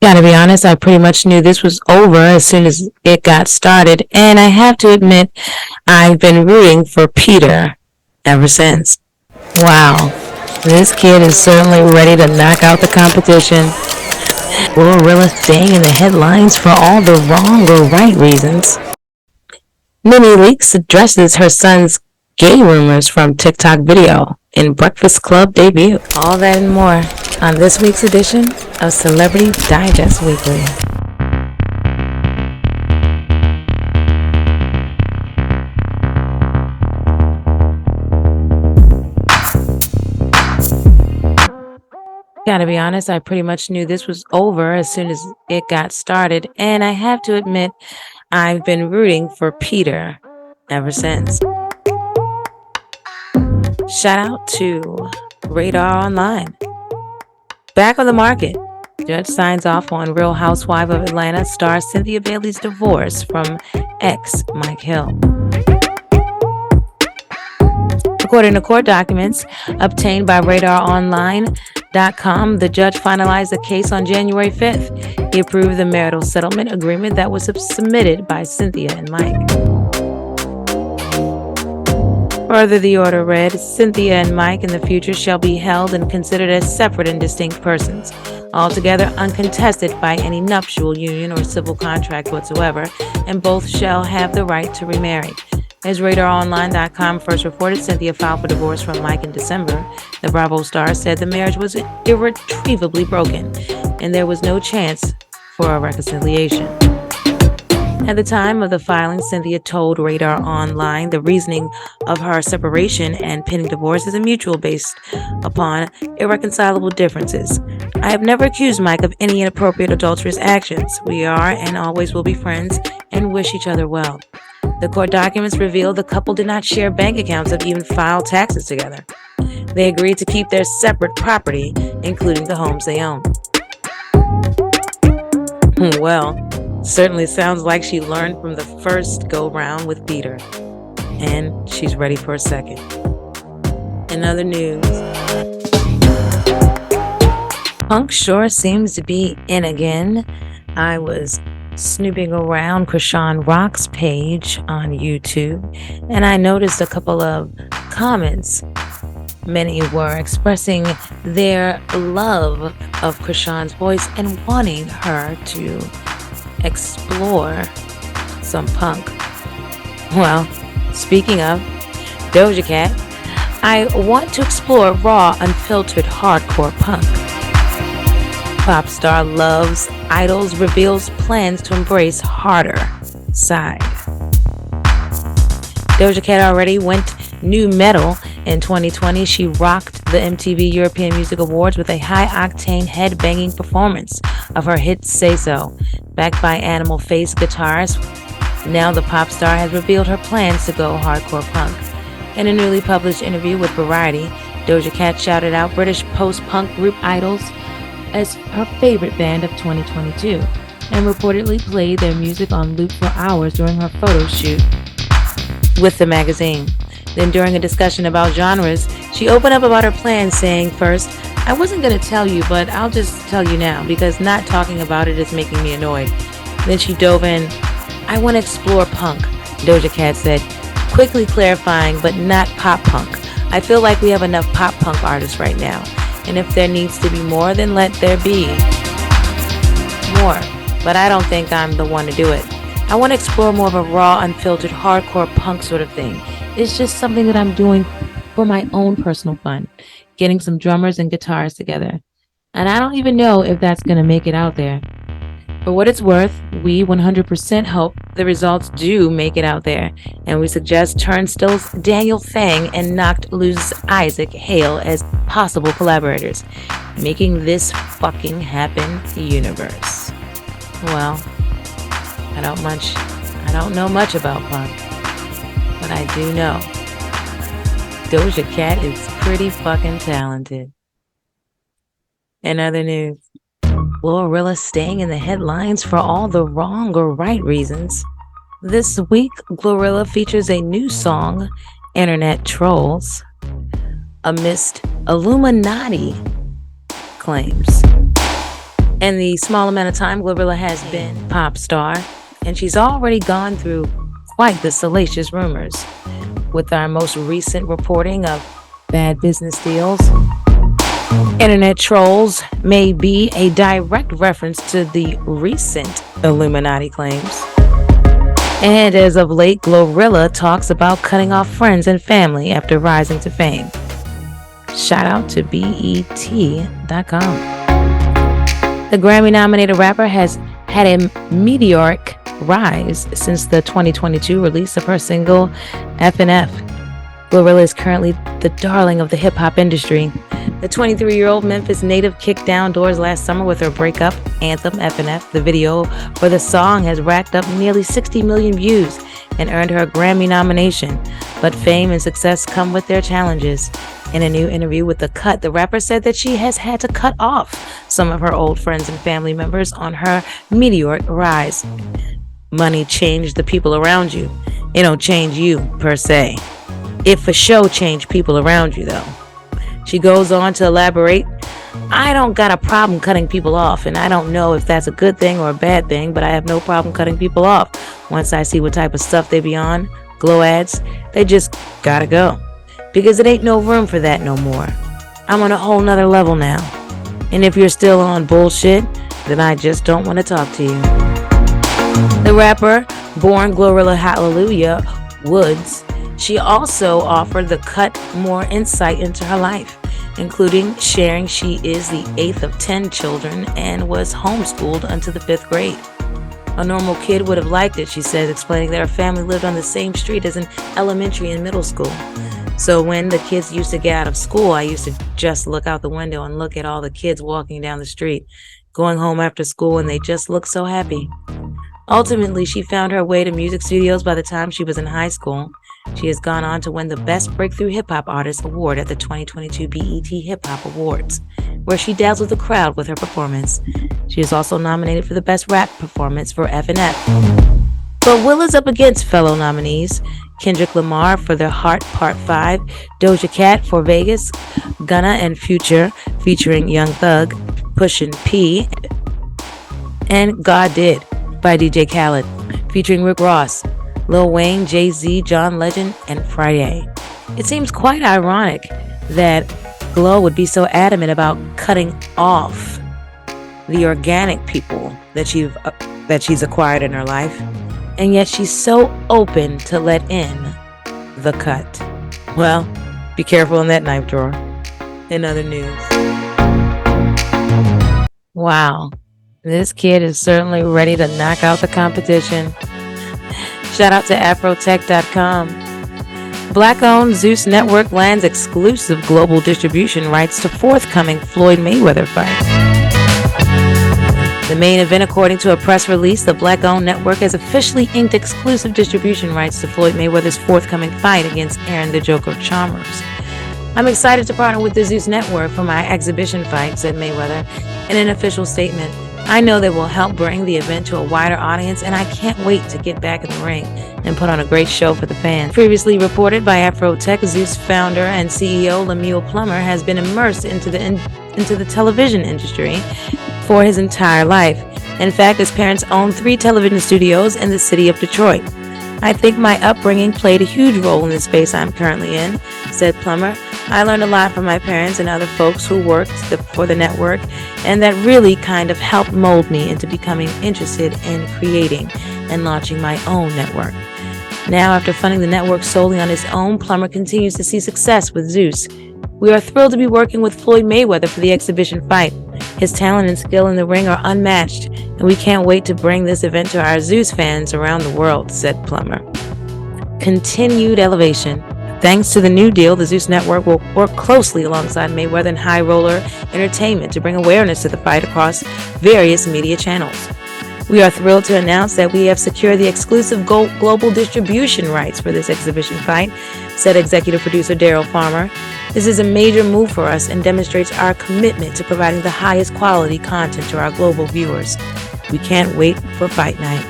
Gotta be honest, I pretty much knew this was over as soon as it got started, and I have to admit, I've been rooting for Peter ever since. Wow, this kid is certainly ready to knock out the competition. Glorilla staying in the headlines for all the wrong or right reasons. NENE Leaks addresses her son's gay rumors from TikTok video in Breakfast Club debut. All that and more on this week's edition of Celebrity Digest Weekly. Gotta be honest, I pretty much knew this was over as soon as it got started, and I have to admit, I've been rooting for Peter ever since. Shout out to Radar Online. Back on the market, judge signs off on Real Housewife of Atlanta star Cynthia Bailey's divorce from ex Mike Hill. According to court documents obtained by RadarOnline.com, the judge finalized the case on January 5th. He approved the marital settlement agreement that was submitted by Cynthia and Mike. Further, the order read, Cynthia and Mike in the future shall be held and considered as separate and distinct persons, altogether uncontested by any nuptial union or civil contract whatsoever, and both shall have the right to remarry. As RadarOnline.com first reported, Cynthia filed for divorce from Mike in December. The Bravo star said the marriage was irretrievably broken, and there was no chance for a reconciliation. At the time of the filing, Cynthia told Radar Online the reasoning of her separation and pending divorce is a mutual based upon irreconcilable differences. I have never accused Mike of any inappropriate adulterous actions. We are and always will be friends and wish each other well. The court documents reveal the couple did not share bank accounts or even file taxes together. They agreed to keep their separate property, including the homes they own. Well, certainly sounds like she learned from the first go-round with Peter, and she's ready for a second. In other news, punk sure seems to be in again. I was snooping around Krishan Rock's page on YouTube, and I noticed a couple of comments. Many were expressing their love of Krishan's voice and wanting her to explore some punk. Well, speaking of Doja Cat, I want to explore raw, unfiltered, hardcore punk. Pop star loves idols, reveals plans to embrace harder side. Doja Cat already went new metal in 2020. She rocked the MTV European Music Awards with a high-octane head-banging performance of her hit Say So. Backed by Animal Face guitarist, now the pop star has revealed her plans to go hardcore punk. In a newly published interview with Variety, Doja Cat shouted out British post-punk group Idols as her favorite band of 2022 and reportedly played their music on loop for hours during her photo shoot with the magazine. Then during a discussion about genres, she opened up about her plans, saying, first, I wasn't going to tell you, but I'll just tell you now because not talking about it is making me annoyed. Then she dove in, I want to explore punk, Doja Cat said, quickly clarifying, but not pop punk. I feel like we have enough pop punk artists right now. And if there needs to be more, then let there be more. But I don't think I'm the one to do it. I want to explore more of a raw, unfiltered, hardcore punk sort of thing. It's just something that I'm doing for my own personal fun, getting some drummers and guitars together. And I don't even know if that's going to make it out there. For what it's worth, we 100% hope the results do make it out there, and we suggest Turnstill's Daniel Fang and Knocked Loose Isaac Hale as possible collaborators, making this fucking happen universe. Well, I don't know much about punk, but I do know Doja Cat is pretty fucking talented. In other news, Glorilla staying in the headlines for all the wrong or right reasons. This week, Glorilla features a new song, Internet Trolls, amidst Illuminati claims. In the small amount of time Glorilla has been pop star, and she's already gone through quite the salacious rumors, with our most recent reporting of bad business deals. Internet trolls may be a direct reference to the recent Illuminati claims. And as of late, Glorilla talks about cutting off friends and family after rising to fame. Shout out to BET.com. The Grammy-nominated rapper has had a meteoric rise since the 2022 release of her single F&F. Glorilla is currently the darling of the hip-hop industry. The 23-year-old Memphis native kicked down doors last summer with her breakup anthem F&F. The video for the song has racked up nearly 60 million views and earned her a Grammy nomination. But fame and success come with their challenges. In a new interview with The Cut, the rapper said that she has had to cut off some of her old friends and family members on her meteoric rise. Money changed the people around you. It don't change you, per se. It for sure changed people around you, though. She goes on to elaborate, I don't got a problem cutting people off, and I don't know if that's a good thing or a bad thing, but I have no problem cutting people off. Once I see what type of stuff they be on, glow ads, they just gotta go. Because it ain't no room for that no more. I'm on a whole nother level now. And if you're still on bullshit, then I just don't want to talk to you. The rapper, born Glorilla Hallelujah Woods, she also offered The Cut more insight into her life, including sharing she is the 8th of 10 children and was homeschooled until the 5th grade. A normal kid would have liked it, she says, explaining that her family lived on the same street as an elementary and middle school. So when the kids used to get out of school, I used to just look out the window and look at all the kids walking down the street, going home after school, and they just looked so happy. Ultimately, she found her way to music studios by the time she was in high school. She has gone on to win the Best Breakthrough Hip Hop Artist Award at the 2022 BET Hip Hop Awards, where she dazzled the crowd with her performance. She is also nominated for the Best Rap Performance for F&F. But Will is up against fellow nominees Kendrick Lamar for The Heart Part 5, Doja Cat for Vegas, Gunna and Future featuring Young Thug, Pushin' P, and God Did by DJ Khaled featuring Rick Ross, Lil Wayne, Jay-Z, John Legend, and Friday. It seems quite ironic that Glow would be so adamant about cutting off the organic people that she's acquired in her life, and yet she's so open to let in The Cut. Well, be careful in that knife drawer. In other news. Wow, this kid is certainly ready to knock out the competition. Shout out to Afrotech.com. Black-owned Zeusnetwork lands exclusive global distribution rights to forthcoming Floyd Mayweather fight. The main event, according to a press release, the Black-owned network has officially inked exclusive distribution rights to Floyd Mayweather's forthcoming fight against Aaron the Joker Chalmers. I'm excited to partner with the Zeusnetwork for my exhibition fight, said Mayweather in an official statement. I know they will help bring the event to a wider audience, and I can't wait to get back in the ring and put on a great show for the fans. Previously reported by Afrotech, Zeus founder and CEO Lemuel has been immersed into the television industry for his entire life. In fact, his parents own 3 television studios in the city of Detroit. I think my upbringing played a huge role in the space I'm currently in, said Plummer. I learned a lot from my parents and other folks who worked for the network, and that really kind of helped mold me into becoming interested in creating and launching my own network. Now, after funding the network solely on his own, Plummer continues to see success with Zeus. We are thrilled to be working with Floyd Mayweather for the exhibition fight. His talent and skill in the ring are unmatched, and we can't wait to bring this event to our Zeus fans around the world, said Plummer. Continued elevation. Thanks to the new deal, the Zeus Network will work closely alongside Mayweather and High Roller Entertainment to bring awareness to the fight across various media channels. We are thrilled to announce that we have secured the exclusive global distribution rights for this exhibition fight, said executive producer Daryl Farmer. This is a major move for us and demonstrates our commitment to providing the highest quality content to our global viewers. We can't wait for fight night.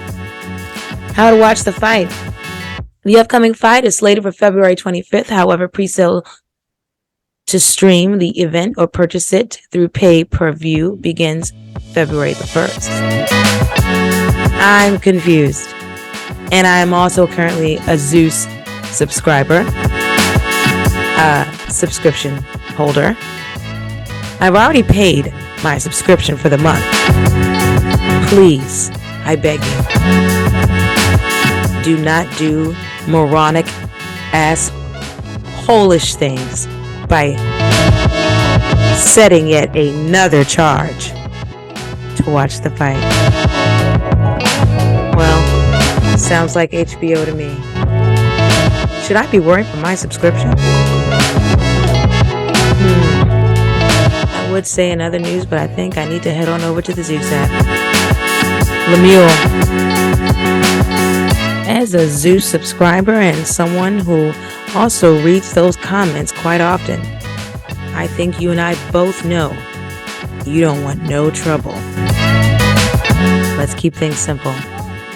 How to watch the fight. The upcoming fight is slated for February 25th. However, pre-sale to stream the event or purchase it through pay-per-view begins February the 1st. I'm confused. And I'm also currently a Zeus subscriber, subscription holder. I've already paid my subscription for the month. Please, I beg you, do not do moronic ass holish things by setting yet another charge to watch the fight. Well, sounds like HBO to me. Should I be worried for my subscription? I would say in other news, but I think I need to head on over to the Zeus app. Lemuel. As a Zeus subscriber and someone who also reads those comments quite often, I think you and I both know you don't want no trouble. Let's keep things simple.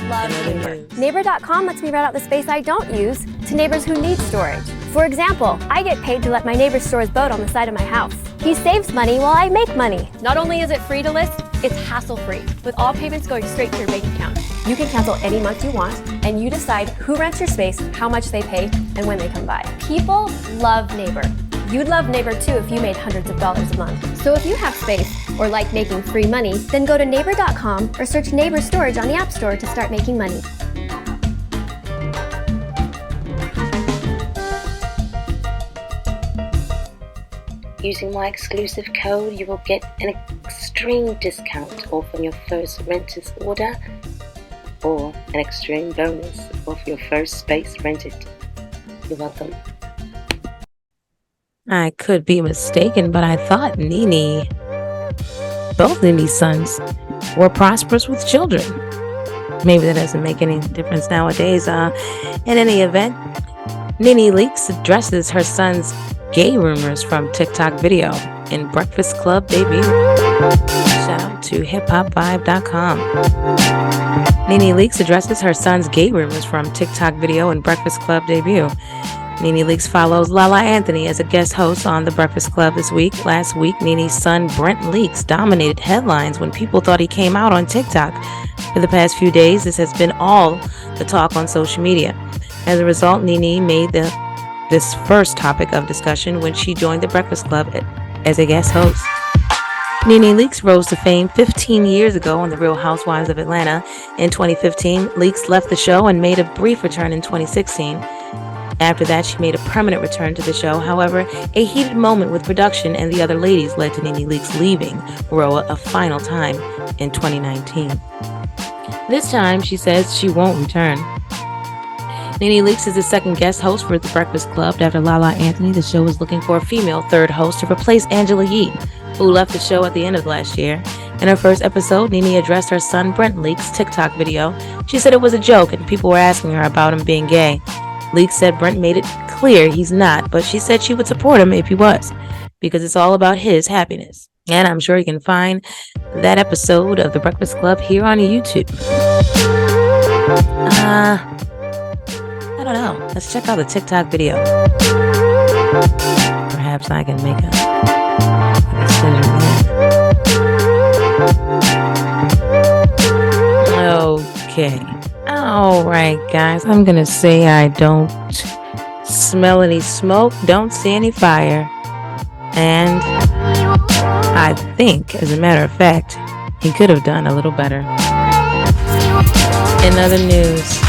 Love Neighbor. Neighbor.com lets me rent out the space I don't use to neighbors who need storage. For example, I get paid to let my neighbor store his boat on the side of my house. He saves money while I make money. Not only is it free to list, it's hassle-free, with all payments going straight to your bank account. You can cancel any month you want, and you decide who rents your space, how much they pay, and when they come by. People love Neighbor. You'd love Neighbor too if you made hundreds of dollars a month. So if you have space or like making free money, then go to neighbor.com or search Neighbor Storage on the App Store to start making money. Using my exclusive code, you will get an extreme discount off on your first renter's order or an extreme bonus off your first space rented. You're welcome. I could be mistaken, but I thought both NENE's sons were prosperous with children. Maybe that doesn't make any difference nowadays. In any event, NENE leaks addresses her son's gay rumors from TikTok video in Breakfast Club debut. Shout out to hiphopvibe.com. NENE leaks addresses her son's gay rumors from TikTok video in Breakfast Club debut. NENE Leakes follows Lala Anthony as a guest host on The Breakfast Club this week. Last week, NENE's son Brent Leakes dominated headlines when people thought he came out on TikTok. For the past few days, this has been all the talk on social media. As a result, NENE made this first topic of discussion when she joined The Breakfast Club as a guest host. NENE Leakes rose to fame 15 years ago on The Real Housewives of Atlanta. In 2015, Leakes left the show and made a brief return in 2016. After that, she made a permanent return to the show. However, a heated moment with production and the other ladies led to NENE Leakes leaving ROA a final time in 2019. This time, she says she won't return. NENE Leakes is the second guest host for The Breakfast Club. After Lala Anthony, the show is looking for a female third host to replace Angela Yee, who left the show at the end of last year. In her first episode, NENE addressed her son Brent Leakes' TikTok video. She said it was a joke and people were asking her about him being gay. Leakes said Brent made it clear he's not, but she said she would support him if he was, because it's all about his happiness. And I'm sure you can find that episode of The Breakfast Club here on YouTube. I don't know. Let's check out the TikTok video. Perhaps I can make a decision there. Okay. Alright, guys. I'm gonna say I don't smell any smoke, don't see any fire. And I think, as a matter of fact, he could have done a little better. In other news,